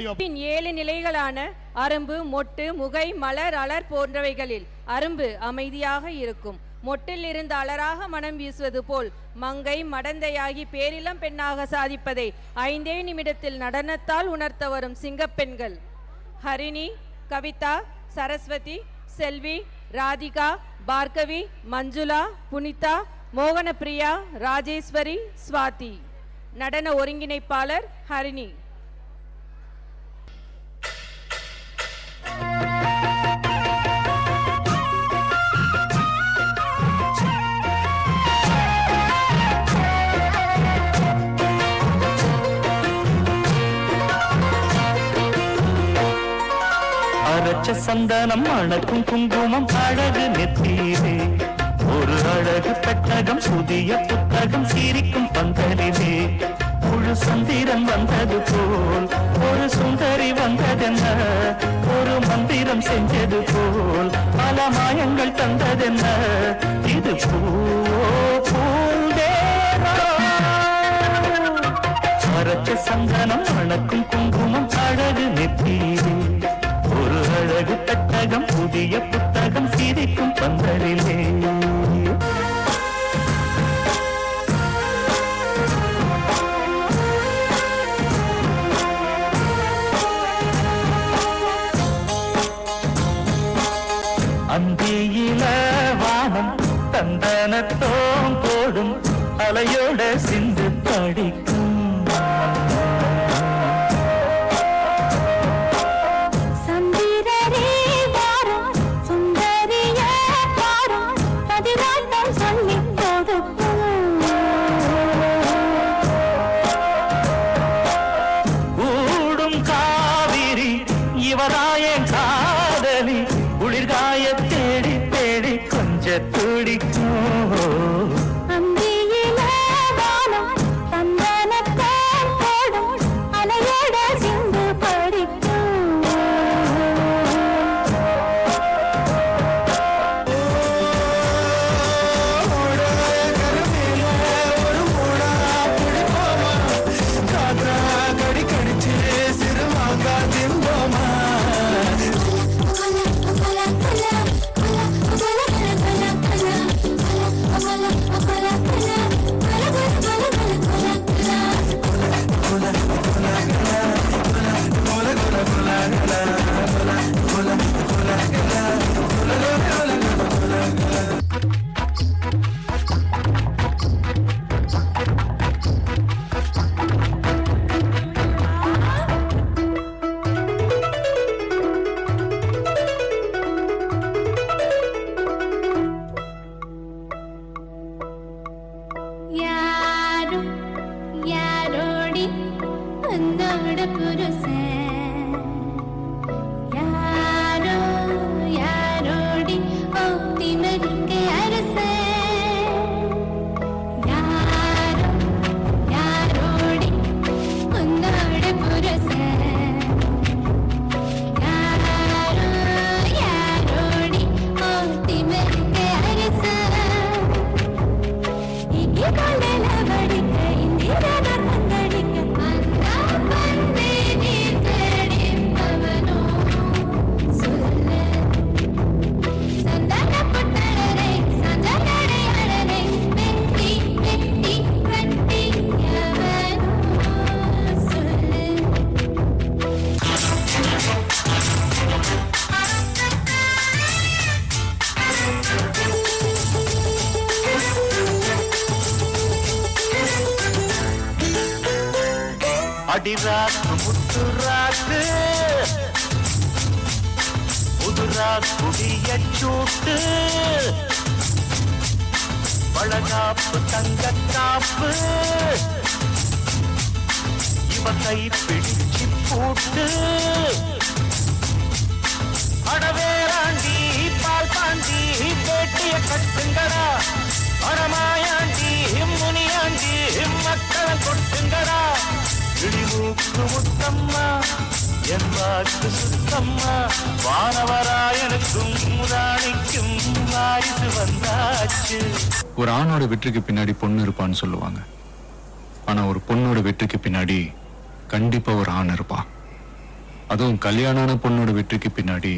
7 நிலைகளான அரும்பு, மொட்டு, முகை, மலர், அலர் போன்றவைகளில் அரும்பு அமைதியாக இருக்கும். மொட்டில் இருந்து அலராக மனம் வீசுவது போல் மங்கை மடந்தையாகி பேரிளம் பெண்ணாக சாதிப்பதை 5 நிமிடத்தில் நடனத்தால் உணர்த்த வரும் சிங்கப்பெண்கள் ஹரிணி, கவிதா, சரஸ்வதி, செல்வி, ராதிகா, பார்கவி, மஞ்சுளா, புனிதா, மோகனப்பிரியா, ராஜேஸ்வரி, ஸ்வாதி. நடன ஒருங்கிணைப்பாளர் ஹரிணி. அரைச்ச சந்தனம் அணக்கும் குங்குமம் அழகு நெத்தீரே, ஒரு அழகு பெட்டகம் புதிய புத்தகம் சிரிக்கும் பந்தலிலே, முழு சந்திரன் வந்தது போல் ஒரு சுந்தரி வந்ததென்ன, ஒரு மந்திரம் செஞ்சது போல் பல மாயங்கள் தந்ததென்ன, இது அரைச்ச சந்தனம் அணக்கும் குங்குமம் அழகு நெத்தீரே, ஒரு அழகு பெட்டகம் புதிய புத்தகம் சிரிக்கும் பந்தலிலே. அந்தியில வானம் தந்தனத்தோம் போடும் அலையோட சிந்து படிக்கும், அடிராக்கு முத்துராக்கு புதுரா குடியச்சூட்டு வளகாப்பு தங்கக்காப்பு இவ கை பிடிச்சு போட்டு அடவேராண்டி பால் பாண்டி பேட்டிய கட்டுங்கடா, அடமாயாண்டி முனியாண்டி மக்களை கொட்டுங்கடா, இடிமூக்கு முத்தம்மா என் வாக்கு சுத்தம்மா, வானவராயனுக்கும் ராணிக்கும் வாரிசு வந்தாச்சு. ஒரு ஆணோட வெற்றிக்கு பின்னாடி பொண்ணு இருப்பான்னு சொல்லுவாங்க, ஆனா ஒரு பொண்ணோட வெற்றிக்கு பின்னாடி கண்டிப்பா ஒரு ஆண் இருப்பான். அதுவும் கல்யாணான பொண்ணோட வெற்றிக்கு பின்னாடி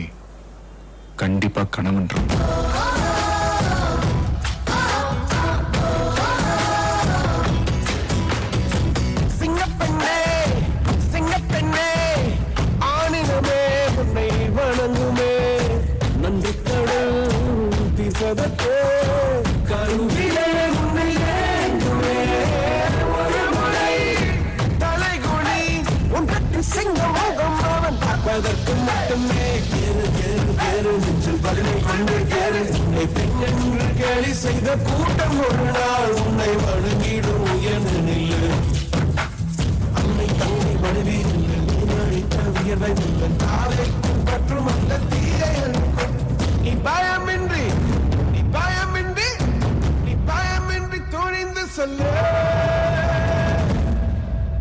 கண்டிப்பா கணவன் இருக்கும். சிங்கப்பெண்ணே சிங்கப்பெண்ணே ஆணினமே உன்னை வணங்குமே நன்றி கடல் திசதத்தே கருவிலே உன்னை ஏங்குமே ஒரு முறை தலைகுனி உன்கட்டு சிங்கமோகம் அவன் பார்ப்பதற்கு மட்டுமே கேரு கேரு கேரு நெஞ்சில் வலிமை கொண்டு கேரு உன்னை பெண்ணென்று கேலி செய்த கூட்டம் ஒரு நாள் உன்னை வணங்கிடும் உயர்ந்து நில்லு